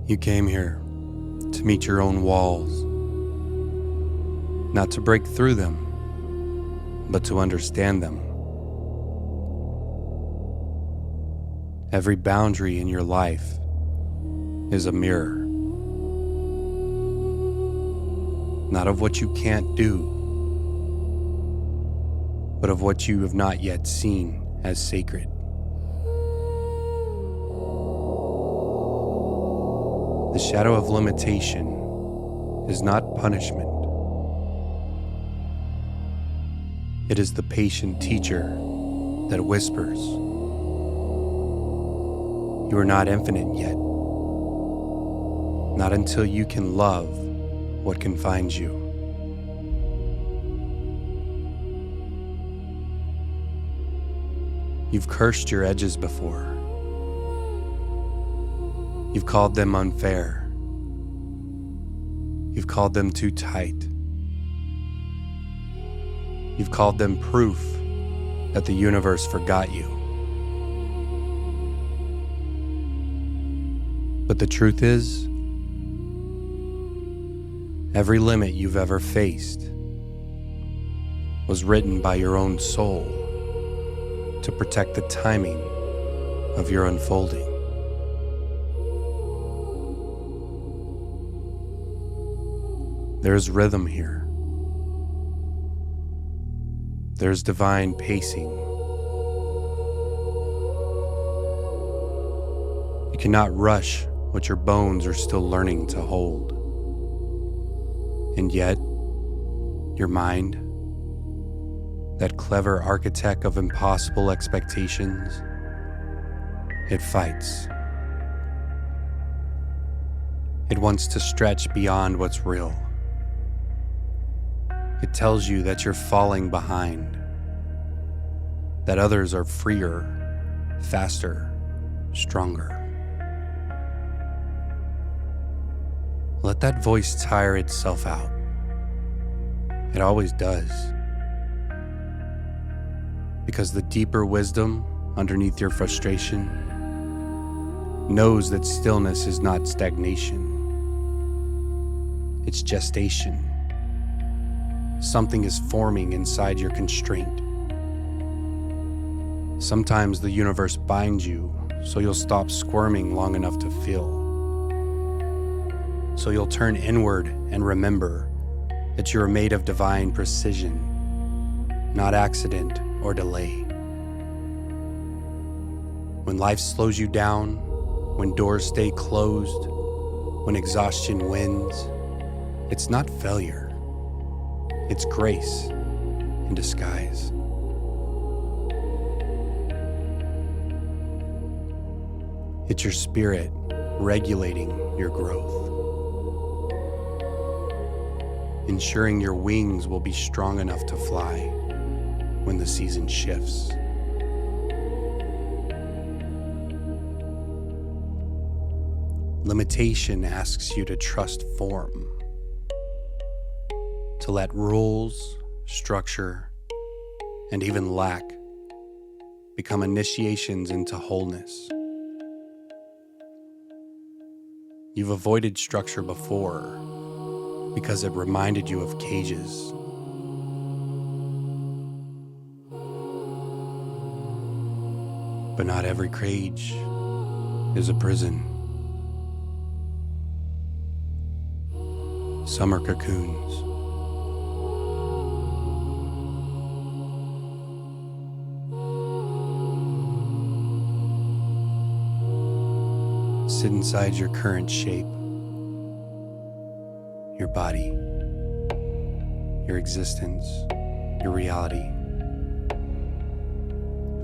You came here to meet your own walls, not to break through them, but to understand them. Every boundary in your life is a mirror, not of what you can't do, but of what you have not yet seen as sacred. The shadow of limitation is not punishment. It is the patient teacher that whispers, "You are not infinite yet, not until you can love what confines you." You've cursed your edges before. You've called them unfair. You've called them too tight. You've called them proof that the universe forgot you. But the truth is, every limit you've ever faced was written by your own soul to protect the timing of your unfolding. There's rhythm here. There's divine pacing. You cannot rush what your bones are still learning to hold. And yet, your mind, that clever architect of impossible expectations, it fights. It wants to stretch beyond what's real. It tells you that you're falling behind, that others are freer, faster, stronger. Let that voice tire itself out. It always does. Because the deeper wisdom underneath your frustration knows that stillness is not stagnation. It's gestation. Something is forming inside your constraint. Sometimes the universe binds you so you'll stop squirming long enough to feel. So you'll turn inward and remember that you are made of divine precision, not accident or delay. When life slows you down, when doors stay closed, when exhaustion wins, it's not failure. It's grace in disguise. It's your spirit regulating your growth, ensuring your wings will be strong enough to fly when the season shifts. Limitation asks you to trust form, to let rules, structure, and even lack become initiations into wholeness. You've avoided structure before because it reminded you of cages. But not every cage is a prison. Some are cocoons. Sit inside your current shape, your body, your existence, your reality.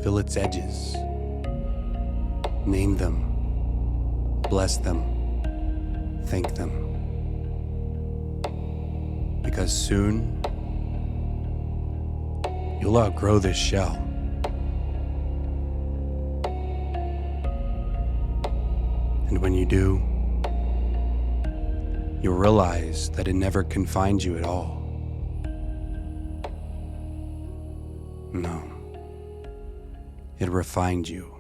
Feel its edges. Name them, bless them, thank them. Because soon, you'll outgrow this shell. And when you do, you'll realize that it never confined you at all. No, it refined you.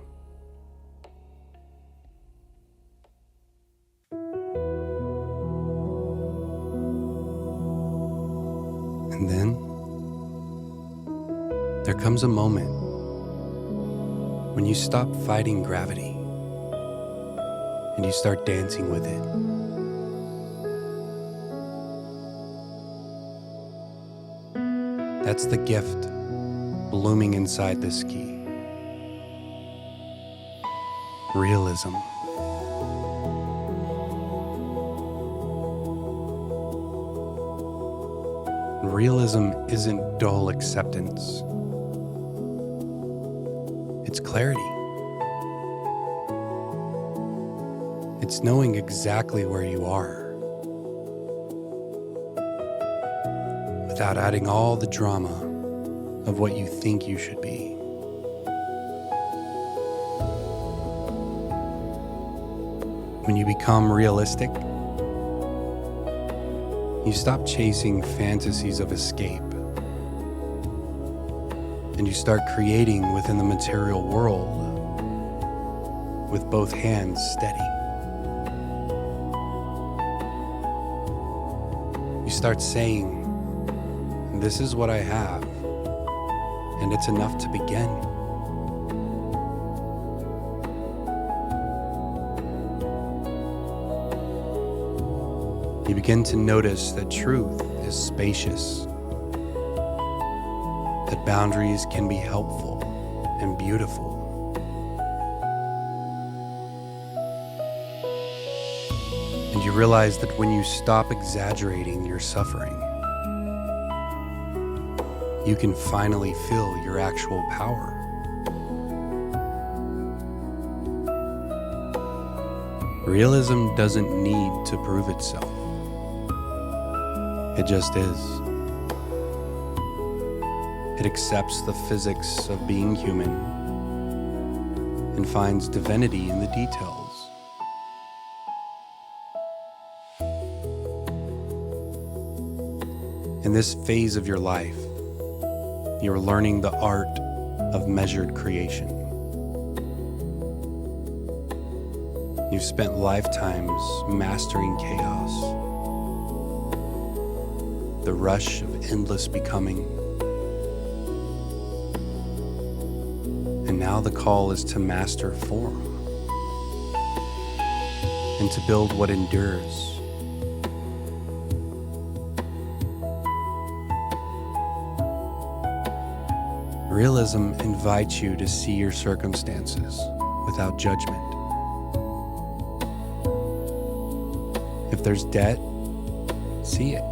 And then there comes a moment when you stop fighting gravity and you start dancing with it. That's the gift blooming inside this key. Realism. Realism isn't dull acceptance. It's clarity. It's knowing exactly where you are without adding all the drama of what you think you should be. When you become realistic, you stop chasing fantasies of escape, and you start creating within the material world with both hands steady. You start saying, "This is what I have, and it's enough to begin." You begin to notice that truth is spacious, that boundaries can be helpful and beautiful. And you realize that when you stop exaggerating your suffering, you can finally feel your actual power. Realism doesn't need to prove itself. It just is. It accepts the physics of being human and finds divinity in the details. In this phase of your life, you're learning the art of measured creation. You've spent lifetimes mastering chaos, the rush of endless becoming. And now the call is to master form and to build what endures. Realism invites you to see your circumstances without judgment. If there's debt, see it.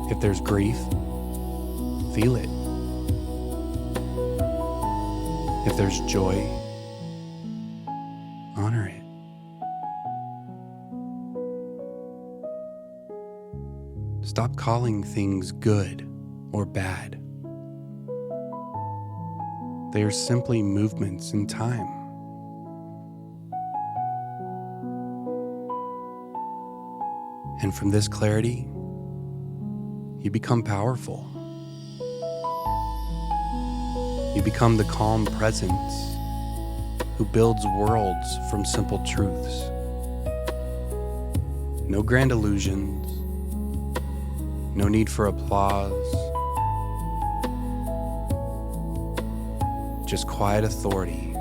If there's grief, feel it. If there's joy, honor it. Stop calling things good or bad. They are simply movements in time. And from this clarity, you become powerful. You become the calm presence who builds worlds from simple truths. No grand illusions, no need for applause, just quiet authority,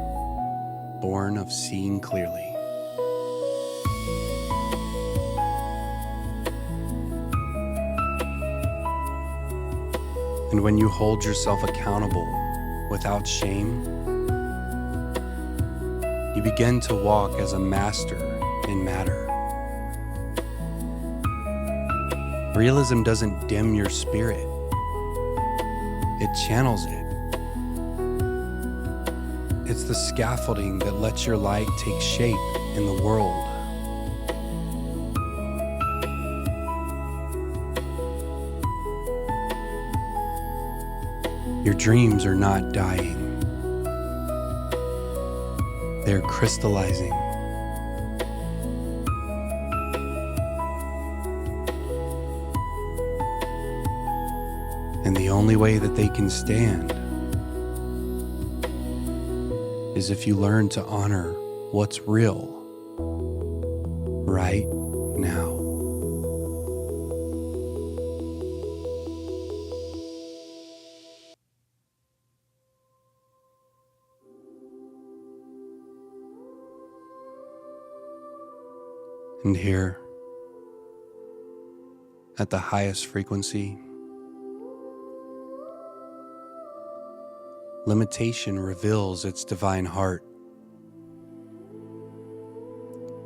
born of seeing clearly. And when you hold yourself accountable without shame, you begin to walk as a master in matter. Realism doesn't dim your spirit, it channels it. It's the scaffolding that lets your light take shape in the world. Your dreams are not dying. They're crystallizing. And the only way that they can stand is if you learn to honor what's real right now. And here, at the highest frequency, limitation reveals its divine heart,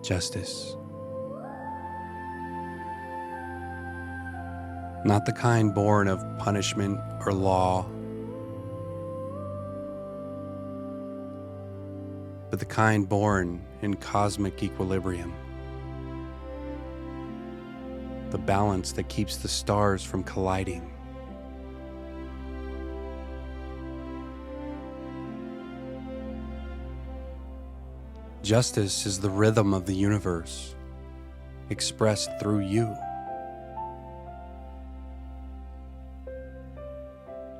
justice. Not the kind born of punishment or law, but the kind born in cosmic equilibrium. The balance that keeps the stars from colliding. Justice is the rhythm of the universe, expressed through you.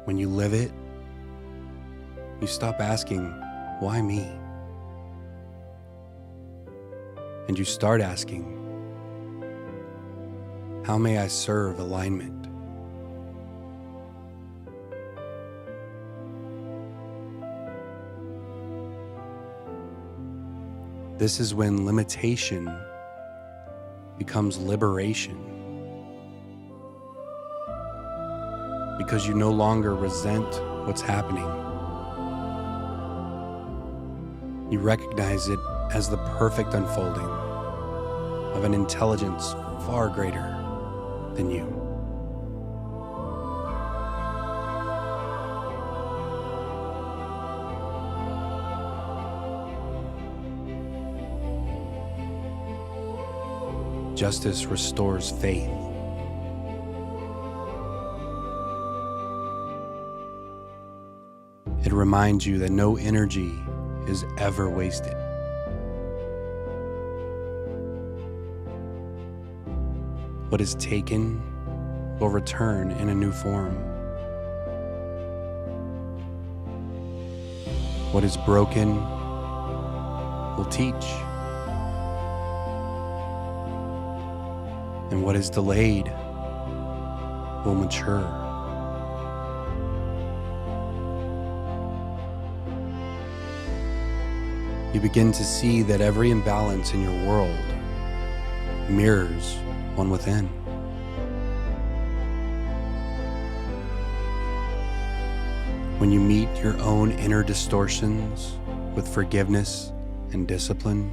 When you live it, you stop asking, why me? And you start asking, how may I serve alignment? This is when limitation becomes liberation, because you no longer resent what's happening. You recognize it as the perfect unfolding of an intelligence far greater than you. Justice restores faith. It reminds you that no energy is ever wasted. What is taken will return in a new form. What is broken will teach. And what is delayed will mature. You begin to see that every imbalance in your world mirrors one within. When you meet your own inner distortions with forgiveness and discipline,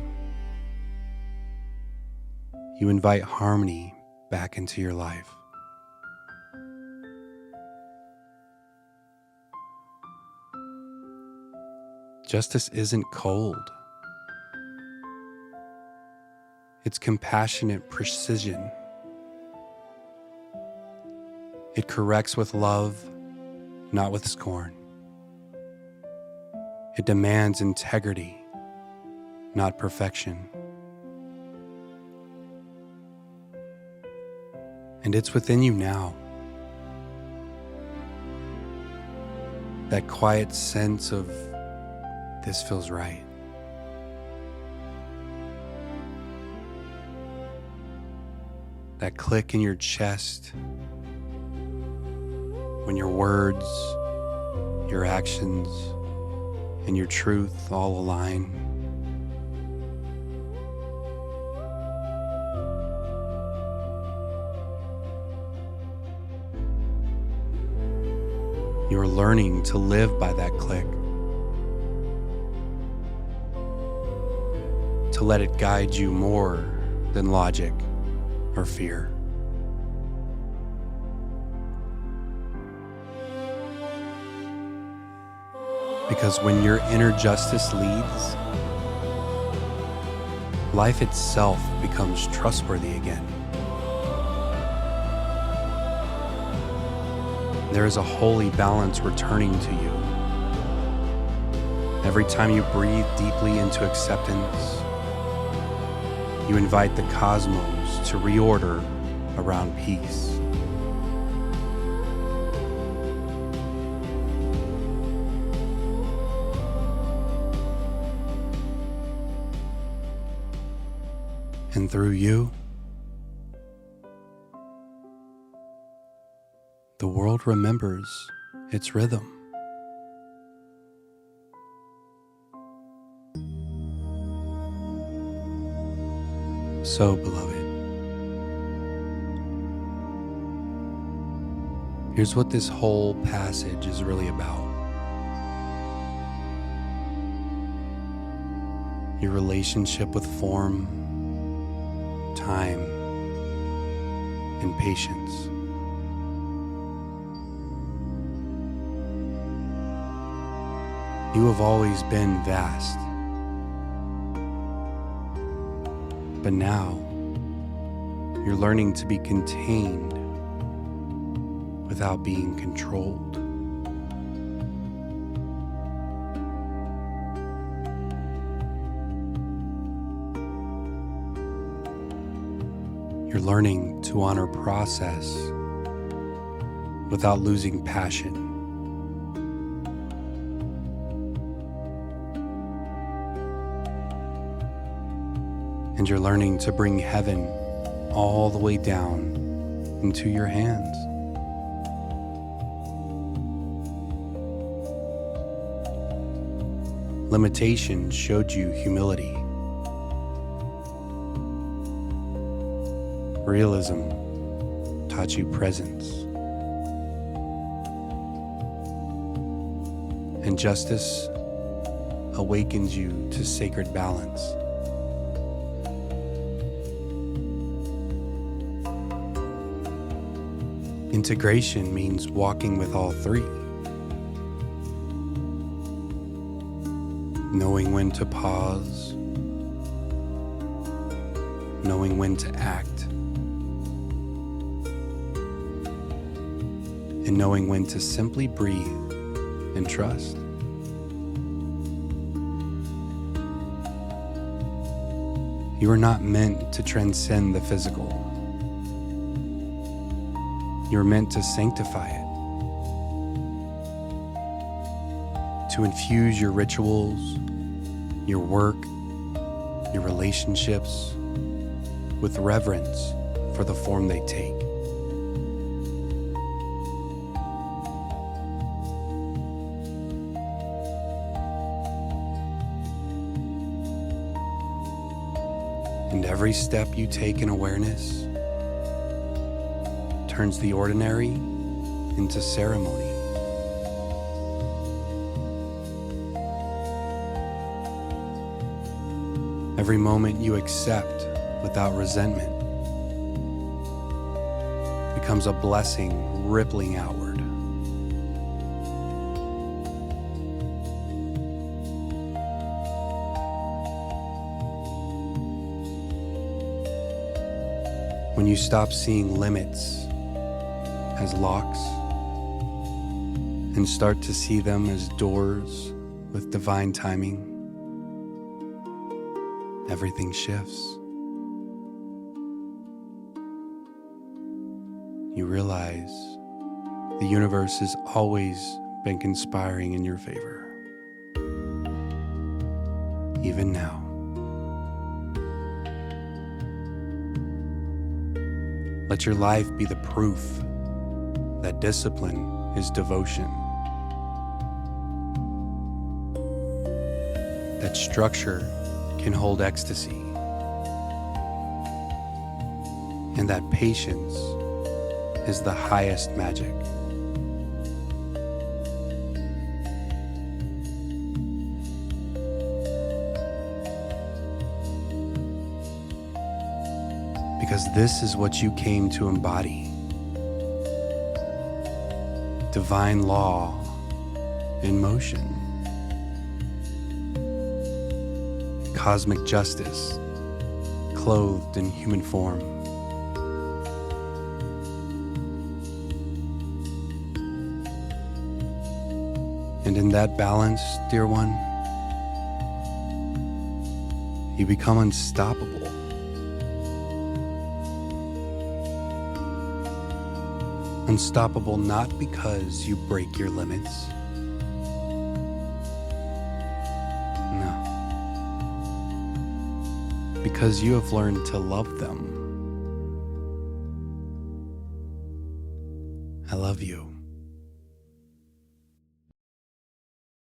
you invite harmony back into your life. Justice isn't cold. It's compassionate precision. It corrects with love, not with scorn. It demands integrity, not perfection. And it's within you now. That quiet sense of, this feels right. That click in your chest when your words, your actions, and your truth all align. You're learning to live by that click, to let it guide you more than logic or fear. Because when your inner justice leads, life itself becomes trustworthy again. There is a holy balance returning to you. Every time you breathe deeply into acceptance, you invite the cosmos to reorder around peace. And through you, the world remembers its rhythm. So, beloved, here's what this whole passage is really about. Your relationship with form, time, and patience. You have always been vast, but now you're learning to be contained without being controlled. You're learning to honor process without losing passion. And you're learning to bring heaven all the way down into your hands. Limitation showed you humility. Realism taught you presence. And justice awakened you to sacred balance. Integration means walking with all three. Knowing when to pause, knowing when to act, and knowing when to simply breathe and trust. You are not meant to transcend the physical. You are meant to sanctify it, to infuse your rituals, your work, your relationships with reverence for the form they take. And every step you take in awareness turns the ordinary into ceremony. Every moment you accept without resentment becomes a blessing rippling outward. When you stop seeing limits as locks and start to see them as doors with divine timing, everything shifts. You realize the universe has always been conspiring in your favor, even now. Let your life be the proof that discipline is devotion, that structure can hold ecstasy, and that patience is the highest magic. Because this is what you came to embody. Divine law in motion. Cosmic justice clothed in human form. And in that balance, dear one, you become unstoppable. Unstoppable not because you break your limits. No. Because you have learned to love them. I love you.